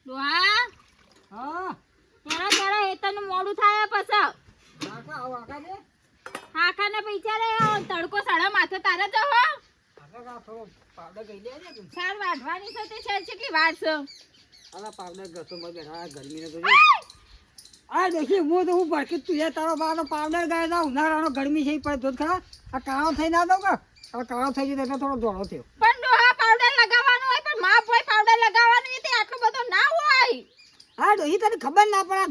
ડોહા હા એના જરા હેતરનું મોડું થાય પછી કાકા આવો કાકા દે હાખાને પૈસા રે તડકો સાડા માથે તારે તો હો કાકા થોડો પાવડર ગઈ લે ને ચાર વાઢવાની છે તે છે કેટલી વાર છે આલા પાવડર ગસો માં બેઠા ગરમીને તો આ દેખી હું તો હું ભડકી તું એ તારો બાનો પાવડર ગાય ના ઉનાળાનો ગરમી છે પર દૂધ ખરા આ કાળો થઈ ના દઉં કે આ કાળો થઈ ગયો એટલે થોડો ધોળો થયો પણ ડોહા પાવડર લગાવવાનું હોય પણ માપ હોય પાવડર લગાવવાનું હોય તે આટલો બધો ના હોય હા ડોહી તને ખબર ના પડે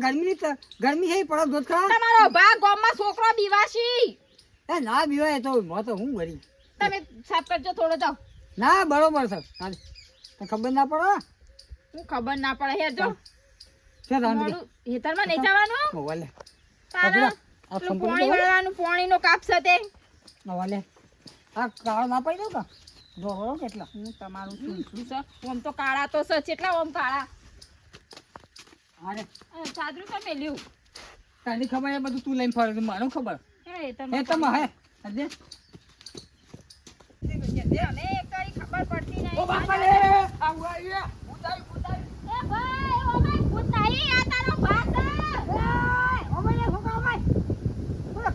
ગરમી છે પડો દૂધ ખરા તમારો ભાગ ગામમાં છોકરો બીવાશી એ ના બીવાય તો મો તો હું ભરી તમે સાફ કરજો થોડો જાઓ ના બરોબર છે હાલ તને ખબર ના પડે હું ખબર ના પડે હેર જો છે રાંધ મોડું હેતરમાં નહીં જવાનું મોવાલે તારા આ પેલું પોણી વાળવાનું પોણીનો કાપ છે તે મોવાલે આ કાળો ના પડી દઉં કે જોવો કેટલા હું તમારું શું છે ઓમ તો કાળા તો છે કેટલા ઓમ કાળા અરે સાદરું તો મેલ્યું તને ખબર એ બધું તું લઈને ફરે તું મને ખબર હે એ તમે હે અજે મને કઈ ખબર પડતી નહીં ઓ બાપા રે આવું આવ્યા ઉતાઈ એ ભાઈ ઓ ભાઈ ભૂત નહીં આ તારો ભાત ઓ ભાઈ છોકરા ભાઈ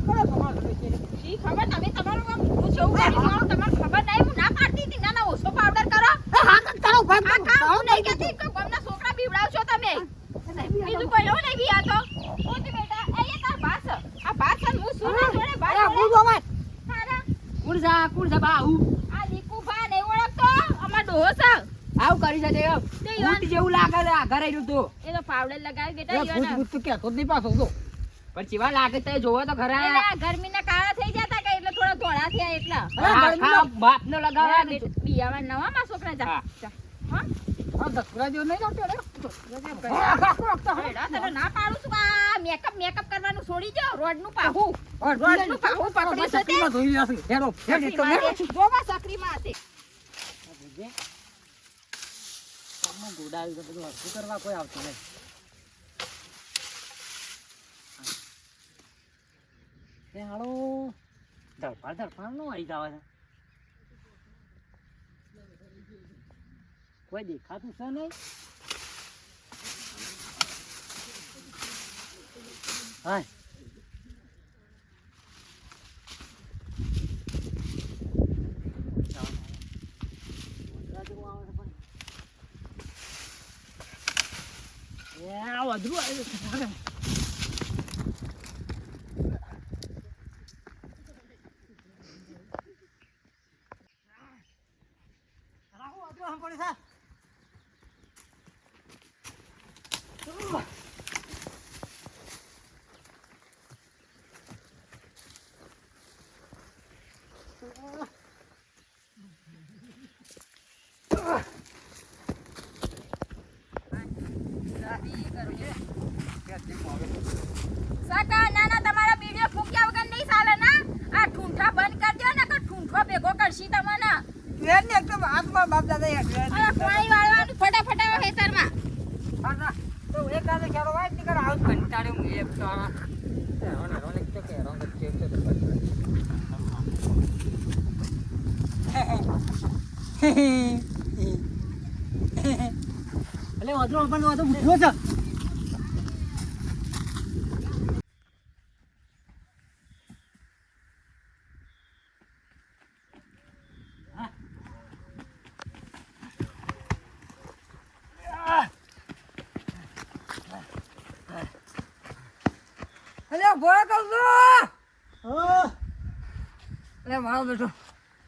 કોણ તમારો છે ઈ ખબર તમે તમારું કામ હું છું કરી મારો તમાર ખબર નહીં હું ના પાડતી હતી ના ઓછો પાવડર કરો હા તારો ભાઈ આ કામ હું નહીં કરતી કે ગમના છોકરા બીવડાવશો તમે બીજું કોઈ લો નહીં બી આ તો ઓ તે બેટા એ તાર ભાત આ ભાત હું શું ના જોડે ભાત અરે બુડો ભાઈ તારા કુણ જા બાઉ આ દીકુ ભા નહીં ઓળખતો અમાર ડોહો છે આવ કરી શકે તે ભૂત જેવું લાગે રે આ ઘરે રહ્યું તો એ તો પાવડર લગાવી બેટા ભૂત ઈવન ભૂત તો કેતો જ નહીં પાછો તો પણ ચીવા લાગે તે જોવો તો ખરા એટલે આ ગરમીના કાળા થઈ જતા કે એટલે થોડા ધોળા થયા એટલા બાપ નો લગાવ્યા ને બિયાવા નવા માં છોકરા જા જા. હા આ દસરા જેવું નહીં લાગતો રે હેડા, તને ના પાડું છું આ મેકઅપ કરવાનું છોડી દો રોડ નું પાહું રોડ નું પાહું પકડી છે તે ધોઈ જશે હેડો હેડ તો જોવા સકરીમાં હશે કામમાં ગોડાવી તો બધું હસું કરવા કોઈ આવતું નહીં એ હાલો ધરફાડ નો આવી જાવ છે કોઈ દેખાતું છે નહીં હાય વધુ આવ્યું સાકા નાના તમારા વિડિયો ફૂક્યા વગર નહીં ચાલે ના આ ઠૂંઠા બંધ કરી દો ને કે ઠૂંઠો ભેગો કરશી તમને ટ્રેન ને એકદમ હાથમાં બાપ દાદા યાર અરે પાણી વાળવાનું ફટાફટ આવો ખેતરમાં હા તો એક આદે ખેડો વાય નીકળ આવ કંટાળ્યો હું એક તારા રોને તો કે રોંગ ચેક તો અલે વાદરો પણ વાદરો ઉઠ્યો છે અલે ભોળા કહું છું અલે મારો બેટો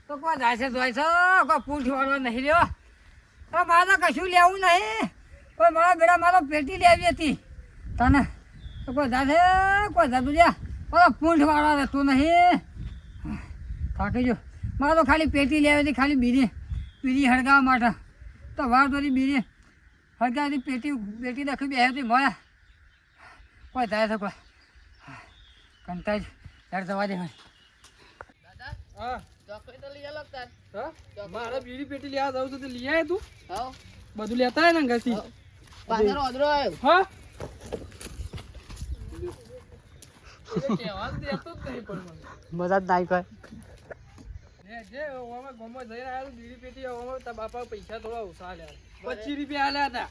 તો કોઈ જાય છે જોઈ છે કોઈ પૂછ વાળો નહીં રહ્યો તો મારે કશું લેવું નહીં કોઈ મારા બેટા મારો પેટી લેવી હતી તને તો કોઈ જાય કોઈ જતું જા કોઈ પૂંઠ વાળો રહેતું નહીં થાકી જો મારે તો ખાલી પેટી લેવી હતી ખાલી બીડી હળગાવવા માટે તો વાર તો બીડી હળગાવી પેટી દખી બે હતી મોયા કોઈ જાય છે કોઈ કંટાળ યાર જવા દે હા ચોકડી તો લઈ આલો તાર હા મારે બીડી પેટી લેવા જાવ તો લઈ આય તું હા બધું લેતા આય ને ઘરથી પાદર ઓદરો આવ્યો હા કેવા દેતો જ નહીં પણ મજા જ નાઈ કોઈ ને જે ઓમાં ગોમો જઈને આયો બીડી પેટી ઓમાં તા બાપા પૈસા થોડા ઓછા આલ્યા 25 રૂપિયા આલ્યા હતા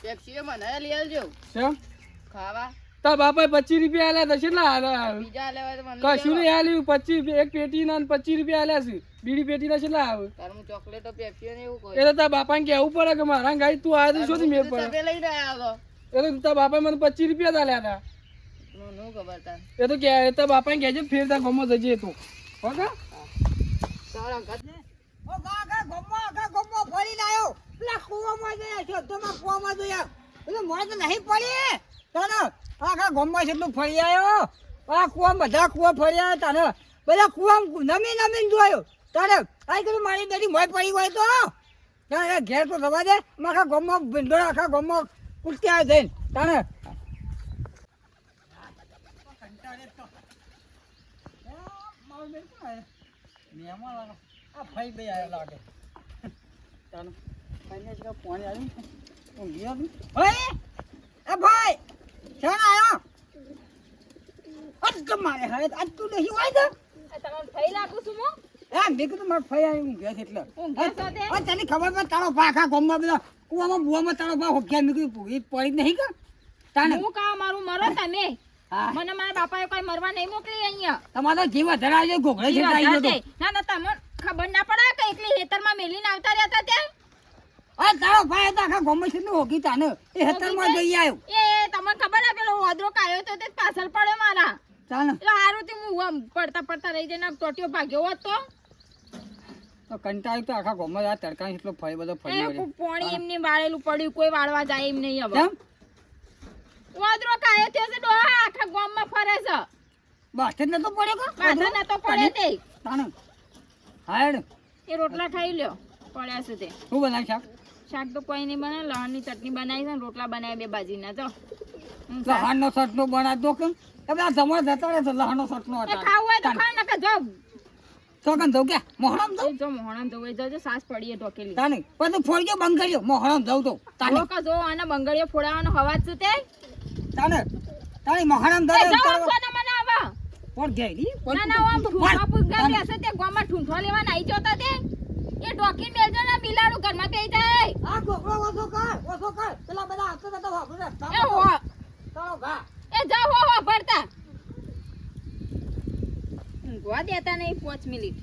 પેપ્સી મને લઈ આવજો કેમ ખાવા તાર બાપાએ 25 રૂપિયા આલ્યા તો કેટલા આલ્યા? બીજા લેવા તો મને કશું નહીં આલ્યું 25 એક પેટીના ને 25 રૂપિયા આલ્યા છે બીડી પેટીના કેટલા આવે તાર હું ચોકલેટો પેપ્સી ને એવું કોઈ એટલે તાર બાપાને કહેવું પડે કે મારા ગાઈ તું આ તો શું મેળ પડે સભે લઈને આવ્યો એટલે તાર બાપાએ મને 25 રૂપિયા જ આલ્યા હતા નું ખબર તાર એ તો કે તાર બાપાને કહેજે ફેર તાર ગમો જજે તું ઓકે તારા ઘર ઓ ગમો ફરીને આવ્યો પેલા કૂવામાં જયા છો તમારા કૂવામાં જયા એટલે મને તો નહીં પડી તને આખા ગમમાં કેટલું ફરી આવ્યો આ કૂવા બધા કૂવા ફરી આવ્યા તને બધા કૂવા નમી જોયો તારે આ કીધું મારી બેટી મોય પડી હોય તો તારે ઘેર તો રવા દે આખા ગમમાં ભીંડોળા આખા ગમમાં કૂદકે આવે જઈને તારે આ ભાઈ બે આવ્યો લાગે ચાલો ભાઈને જ પાણી આવ્યું હું ગયો ભાઈ એ ભાઈ ક્યાં આવ્યો અજ મારે હવે આજ તું નહીં હોય તો તમને થઈ લાગુ છું હું મેં કીધું મારે ફઈ આવી હું ગયા એટલે ઊંઘ્યા છો તે? તને ખબર પડે તારો ભા આખા ગામમાં બધા કુવામાં બુવામાં તારો ભા હોગ્યા મેં કીધું એ પડી જ નહીં કે તાને હું કામ મારું મરો તમે હા મને મારા બાપાએ કોઈ મરવા નહીં મોકલી અહીંયા તમારો જીવ ધરાજો ઘોઘળે છે આવી ગયો તો ના ના તમને ખબર ના પડે કે એકલી હેતરમાં મેલીને આવતા રહ્યા હતા આ તારો ભાઈ તો આખા ગામમાં છે ને હોગી તાને એ હેતરમાં જઈ આવ્યો એ તમને ખબર ને પેલો ઓદરો કાયો તો તે પાછળ પડ્યો મારા ચાલે એટલે હારું થી હું આમ પડતા રહી જઈને ટોટીઓ ભાગ્યો હોત તો કંટાળી તો આખા ગામમાં આ તડકા એટલો ફરી બધો ફરી તો પાણી એમને વાળેલું પડ્યું કોઈ વાળવા જાય એમ નહીં હવે કેમ ઓદરો કાયો થયો છે ડોહા આખા ગામમાં ફરે છે બાસ્તે ન તો પડ્યો કા માથા ના તો પડે તે તાને હાડ એ રોટલા ખાઈ લ્યો પડ્યા છે તે શું બનાવી શાક શાક તો કોઈ નહીં બને લહણની ચટણી બનાવી છે ને રોટલા બનાવી 2 ભાજીના તો લહાણનો સટનો બનાવતો કેમ હવે આ સમય જતા રહે તો લહાણનો સટનો એ હતા ખાવું હોય તો ખાવ નકર જો તો કન દઉં કે મોહરમ દઉં એ જો મોહણમ જવું જજો સાસ પડીએ ઢોકેલી તાને પછી ફોડજો બંધ કર્યો મોહરમ દઉં તો તાને લોકો જો આને બંગડીઓ ફોડાવાનો હવાજ છે તે તાને તારી મોહરમ એ દઉં જાઓ કોને મને આવા કોણ ગેરી કોણ ના ના આમ ઠૂંઠા પૂછગા બેસે તે ગામમાં ઠૂંઠો લેવા નાઈ જોતા તે એ ઢોકીને બેલજો ને બિલાડું ઘરમાં પેઈ જાય આ ગોગળો ઓછો કર પેલા બધા હાથે તો વાપરે એ હો તારો ઘા એ જાઓ હો ભરતા ઊંઘવા દેતા નહીં 5 મિનિટ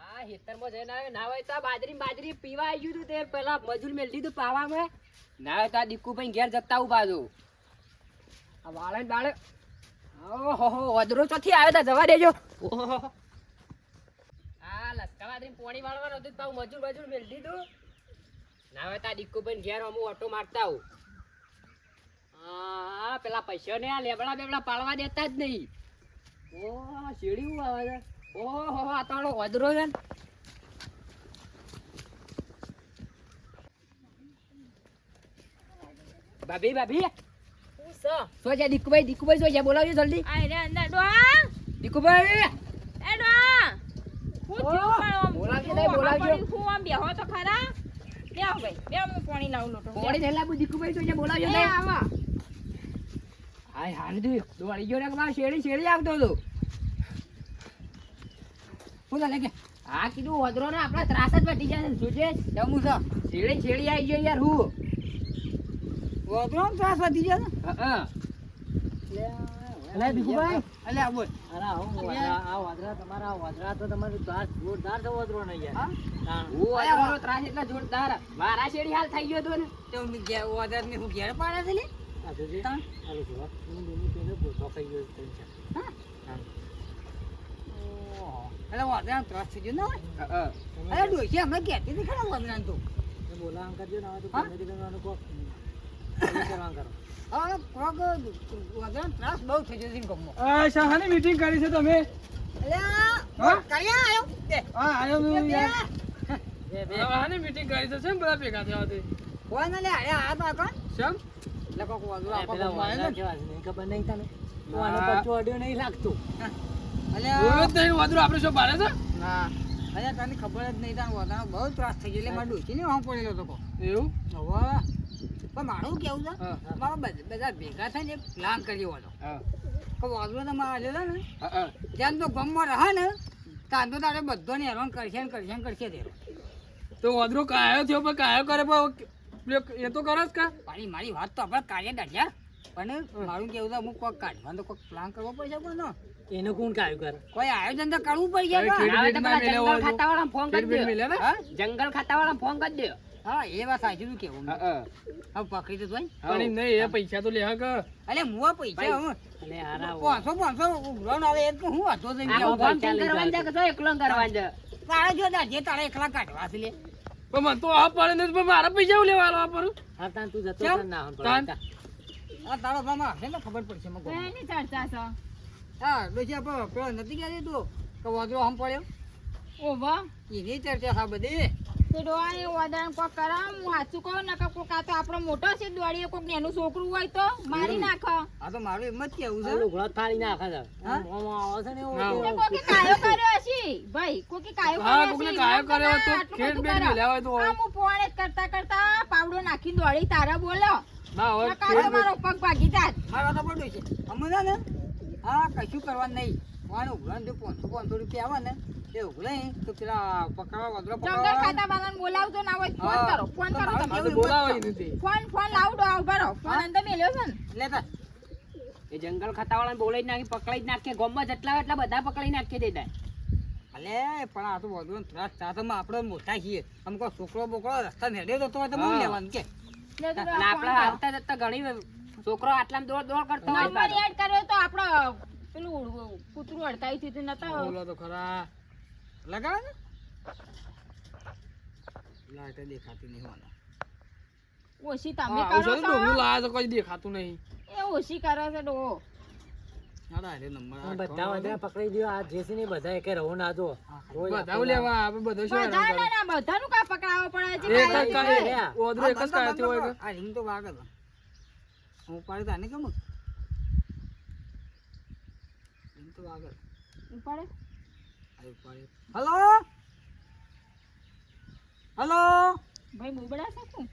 આ ખેતરમાં જઈને આવે ના હોય તો આ બાજરી પીવા આવી ગયું તું તે પેલા મજૂર મેળ દીધું પાવામાં ના હોય તો આ દીકુભાઈ ઘેર જતા ઉભા છો આ વાળે બાળે ઓહો વધરો ચોથી આવ્યો તા જવા દેજો ઓહો આ લસકા બાજરી પોણી વાળવાનું હતું તો મજૂર મેળ દીધું ના હોય તો આ દીકુભાઈ ઘેર અમુક ઓટો મારતા આવું હા પેલા પૈસા ને આ લેબડા બેબડા પાડવા દેતા જ નહીં ઓહ શેડી આવે છે ઓહો આ તારો વધરો છે ને ભાભી સો છે દીકુભાઈ સો છે બોલાવજો જલ્દી આય રે અંદર ડોહા દીકુભાઈ એ ડોહા હું થયું પણ આમ બોલાવજો નહીં, બોલાવજો. હું આમ બેહો તો ખરા બેહો ભાઈ બે હું પાણી લાવું લોટો પોણી થયેલા બુ દીકુભાઈ સો છે બોલાવજો એ નહીં આવા હાય હાલ દોડી ગયો ને કે મારે શેડી આવતો હતો બોલા લે કે હા કીધું વધરો ને આપણા ત્રાસ જ વટી જાય જોજે જમું છે શેડી આવી ગયો યાર હું ગોગળો ત્રાસ વધી ગયો ને હા અલે દીકુભાઈ અલે આ બોલ હું વધરોનો ત્રાસ એટલા જોરદાર મારા શેડી હાલ થઈ ગયો હતો ને તો હું ઘેર ઓર્ડર ને હું ઘેર પાડે છે લે તાન અલે ઓર્ડર ત્રાસ થઈ ગયો ને અલે ડોસી અમે કહેતી હતી ખરા ઓર્ડર તો હા કોક ઓર્ડર ત્રાસ બહુ થઈ ગયો છે ગમો આ શાહાની મીટિંગ કરી છે તમે અલે હા? કયા આયો બે હા આયો મેં બે યાર શાહાની મીટિંગ કરી છે શેમ બધા ભેગા થયા તે કોણ લે આ તો કોણ શેમ એટલે કોક ઓર્ડર આપો અલે જોયો જ નહીં વધરો આપણે શું ભાડે છે ના અરે તને ખબર જ નહીં તાર વધારે બહુ ત્રાસ થઈ ગયો એટલે મારે ડોસી ને હું પડેલો તો કો એવું હવે પણ મારું કેવું છે હા. મારા બધા ભેગા થઈને એક પ્લાન કર્યો હતો હા કે વાંધો તમારે આવેલો ને હા ત્યાં તો ગમમાં રહે ને ત્યાં તો તારે બધાને હેરાન કરશે ને તે તો વધરો કાયો થયો પણ કાયો કરે પણ એ તો કરે જ કા મારી વાત તો આપણે કાર્ય દાઢ્યા પણ મારું કેવું તો અમુક કોઈક કાઢવાનો તો કોઈક પ્લાન કરવો પડશે પણ એનું કોણ કાયું કરે કોઈ આયોજન તો કરવું પડશે હવે પણ. હવે તો પેલા મેલે જંગલ હોય તો. ખાતાવાળાને ફોન કરી પેટ દે મેલે ને હા? જંગલ ખાતાવાળાને ફોન કરી દે હા એ વાત સાચી તું કેવું હા. હવે પકડી તો જોઈ પણ એમ નહીં એ પૈસા તો લે કે અલે મુવા પૈસા હું અલે હારા 500 ઉઘરાણ આવે એ તો હું હતો જ નહીં. આખું ગામ કેમ કરવાનું છે કે તો એકલો કરવાનું છે તારે જો દાઢીએ તારે એકલા કાઢવા છે લે પણ મને તો આ પડે ને પણ મારા પૈસા હું લેવા આલવા પડું હા તાન તું જતો કેમ? તાન ના હમ તાન? આ તારો ભામાં હશે ને ખબર પડશે મને ગમે. એની ચર્ચા છે હા ડોશી આપણે પેલો નથી કહેતી તું કે વાંદરો હમ પડ્યો ઓવા એની ચર્ચા છે બધી તે ડોહાને ઓદાણ કોક કરા હું સાચું કહું ને કે કોક આ તો આપણો મોટો છે દોડીએ કોક નેનું છોકરું હોય તો મારી નાખ આ તો મારું એમ જ કેવું છે લુગડો ફાડી નાખે છે હા? મોં આવે છે ને એવું ના. તે- કોકે કાયો કર્યો હશે ભાઈ કોકે કાયો હા, કર્યો કોકને હશે. કાયો કર્યો તો આટલું ખેડ બધું બેડ કરો. મેલ્યા હોય તો હોય. આ હું પોણે જ કરતા કરતા પાવડો નાખી દોડી તારા બોલો ના હવે નકા તો મારો પગ ભાગી જાત મારા તો પડ્યું છે અમે છે ને હા કશું કરવાનું નહીં મારું ઉઘરાણ જો 500 રૂપિયા આવે ને એ ઉઘરાય તો પેલા પકડવા વાંદરો જંગલ પકડવા ખાતા વાળાને બોલાવજો ના હોય ફોન હા. કરો ફોન કરો તો તમે આ તો બોલાવે ઈ નથી ફોન લાવડો ઉભા રહો ફોન અંદર મેલ્યો છે ને લેતા એ જંગલ ખાતાવાળાને બોલાવી જ નાખી પકડાઈ જ નાખે ગામમાં જેટલા હોય એટલા બધા પકડી નાખી દેતા અલે પણ આ તો વાંદરો ત્રાસ સાથમાં આપણે મોટા છીએ આમ કોઈ છોકરો બોકરો રસ્તા નેડ્યો જતો હોય તો બહુ હા. લેવાનું કે લે તો અને આપણે ફોન કરો. આવતા જતા ઘણી છોકરો આટલામાં દોડ દોડ કરતો હોય નંબર એડ કર્યો તો આપણો પેલું કૂતરું અડકાઈ થયું નતા બોલો તો ખરા લગાવે ને લાઈટ દેખાતી નહીં મને ઓછી તમે હા, આવું કરો છે ને છો ડોગલું લાયા તો કોઈ દેખાતું નહીં એ ઓછી કરે છે ડો હાડા રે નંબર બધા બધા પકડી દો આ જેસી ને બધા એકે રહો ના જો બધા લેવા આપણે બધો શું હેરાન બધા કરે? ના બધાનું કા પકડાવવો પડે છે એક જ કાંઈ કાંઈ નહીં. રે. ઓદરું એક જ કાંઈથી હોય કે? આ રિંગ તો વાગે તો હું પાડી તાને કેમ રિંગ તો વાગે ઉપાડે? આ ઉપાડી હલો હલો ભાઈ બોબડા શકું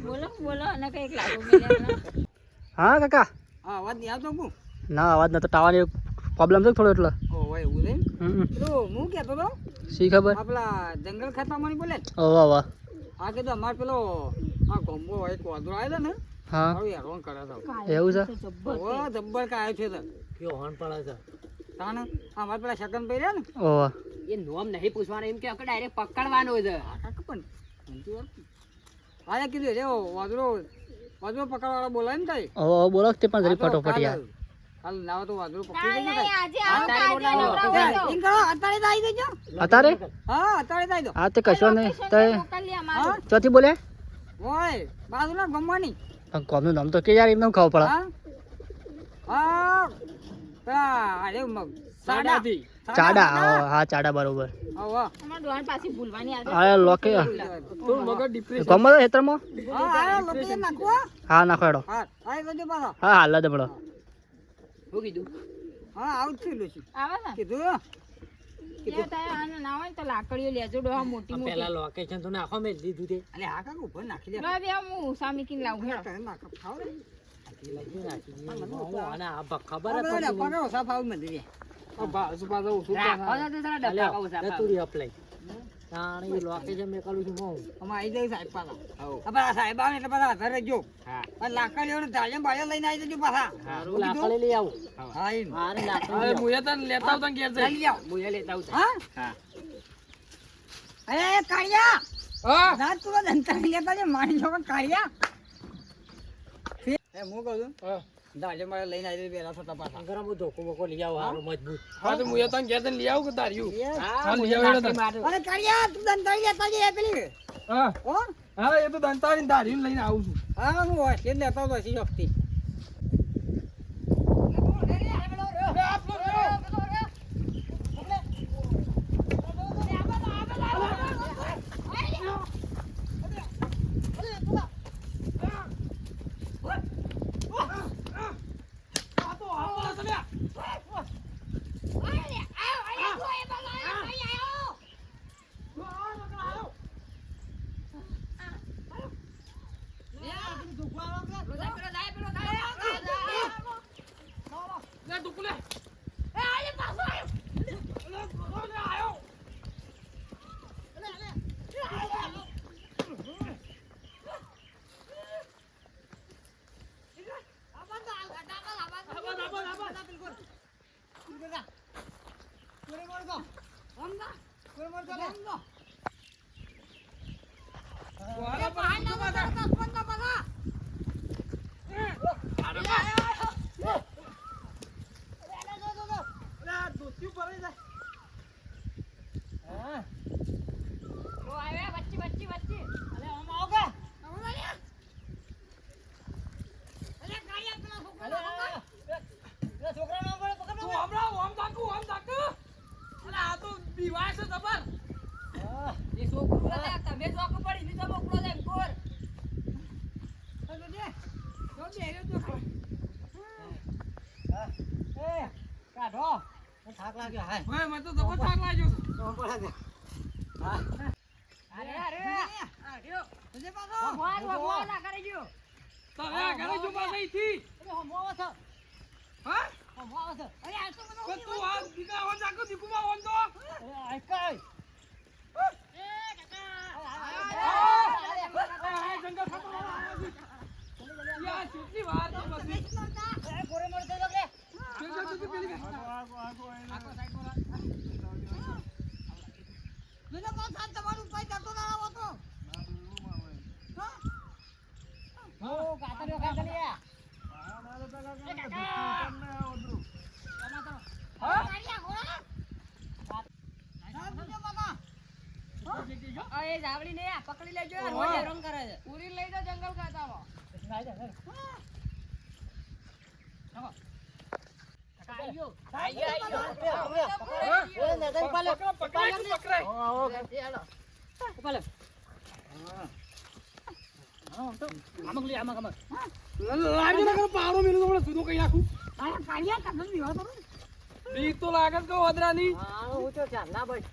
બોલો બોલો અને કઈક લાગુ મિલે હા કાકા હા અવાજ નહીં આવતો હું ના અવાજ નતો ટાવરની પ્રોબ્લેમ છે થોડો એટલે ઓ ભાઈ એવું રે હમ પેલું હું કહેતો તો શી ખબર આપલા જંગલ ખાતામાં બોલે ને વાહ વાહ આ કીધું અમારે પેલો આ ગોમ્બો એક વાંદરો આવ્યો ને હા મારું હેરાન કરે છે એવું છે ઓ જબ્બર કાયો છે તો કયો હોન પડે છે તાને અમારે પેલા શકન ભાઈ રહ્યા ને ઓહ એ નોમ નહીં પૂછવાનું એમ કે ડાયરેક્ટ પકડવાનો છે આ કાકા પણ ઊંધું વાત. આયા કીધું રે વાંદરો પકડવાળા બોલાય ને તાઈ ઓહ બોલો તે પણ જરી ફટોફટ યાર કાલ નાવ તો વાંદરો કાલ પકડી નહીં, દેજો આજે આવો, તારે કાલે બોલાવો. નવરા હોય તો. એમ કરો અત્યારે જ આવી દેજો અત્યારે હા અત્યારે જ આવી દો હા તે કશો નહીં લોકેશન તે તો મોકલી અમારું. હા ચોથી બોલે ઓય બાજુના ગમવાની પણ કોમનું નામ તો કે યાર એમને ખાવ પડે હા હા પેલા અરે સાડા સાડાથી. ચાડા હા ચાડા બરોબર હા અમારા ડોહાને પાછી ભૂલવાની આદત હા લોકે થોડું મગજ ડિપ્રેશન ગમો હેતરમાં હા લોકેશન નાખો હા નાખો હેડો હા આવી દેજો પાછો હા હાલ જ મળો શું કીધું હા આવું જ થયેલું છે આવે ને કીધું જે તારે આને ના હોય ને તો લાકડીઓ લેજો ડોહા મોટી મોટી પેલા લોકેશન તો નાખો મેં દીધું તે અલે આ કાકા ઉપર નાખી દે ડોહા બે હું સામી કીને લાવું હેડો. કરે નાખ ખાવ રે અને આ ખબર જ બરાબર પડતી નહીં. પકડો સાફ આવું મંદિર આ બાજુ પાછા ઓછું રાખો પાછા. છો તે તારા ડબ્બા કહું છું જતું રહ્યું અપ્લાય. તાણે ઈ લોકેશન મેં કરું છું હું. અમે આવી જાય સાહેબ પાછા આપણે આ સાહેબ આવે ને એટલે પાછા હાથે રહેજો હા. અને લાકડીઓ ધાળિયા બાળિયા લઈને આવી જજો પાછા હારું લાકડી લઈ આવું. હા એમ હારે લાકડી અરે લઈ આવું. મુએ તને લેતા આવતા ને ઘેર જઈ. ચાલી જાઓ મુએ લેતા આવું. હા હા. અરે કાળિયા હા રાત તું દંતા લેતા છે મારી છોકરા કાળિયા એ હું કહું છું હા. ધાળિયા બાળિયા લઈને આવી જજો પેલા થતા પાછા ગરમ ધોકો બોકો લઈ આવો હારું મજબૂત. હા તો મુએ તને ઘેર જઈને લઈ આવું કે તાર્યું હા, હા, મુએ લઈ આવો લાકડી એટલે. મારું. અરે કાળિયા તું દંતા લેતા જઈએ પેલી હા હો હા એ તો દંતાળીને ધાર્યું લઈને આવું છું હા હું હોય છે લેતા તો હસી શક્તિ પેલો જાય, પેલો જાય, પેલો તમે ચોક પડી ની તમે ઉપડો જાય કોર તો જોજે. જો બેહ્યો તો ખરો. એ કાઢો. થાક લાગ્યો હાય. ભાઈ મને તો જબર થાક લાગ્યો છે. તો પડે દે. હા. અરે અરે આ રહ્યો. જોજે પાછો. ભગવાન ના કરી ગયો તારે આ ઘરે જો પાછા અહીંથી. અરે હમો આવે છે. હા હમો આવે છે. અરે આ તો મને પણ તું આ દીકરા આવા જાકો દીકુમાં આવો તો. અરે આ કઈ. આ જંગલ ખાતો યાર કેટલી વાર તો પછી. એ ગોરે મર તો લે. જો પેલી જોજે પાછા તમારું પાઈ જતો ના આવો તો. હા. ઓ કાતરિયો કાતરિયા. એ કાકા. હા એ જાવડી ને પકડી લેજો રોજ રંગ કરે છે પૂરી લઈ જાઓ જંગલ ખાતામાં. લાગે ને પાવડો મેલું તો મને સુધો કઈ નાખું. બીક તો લાગે કે ઓદરાની. હા હું તો ચાલ ના ભાઈ.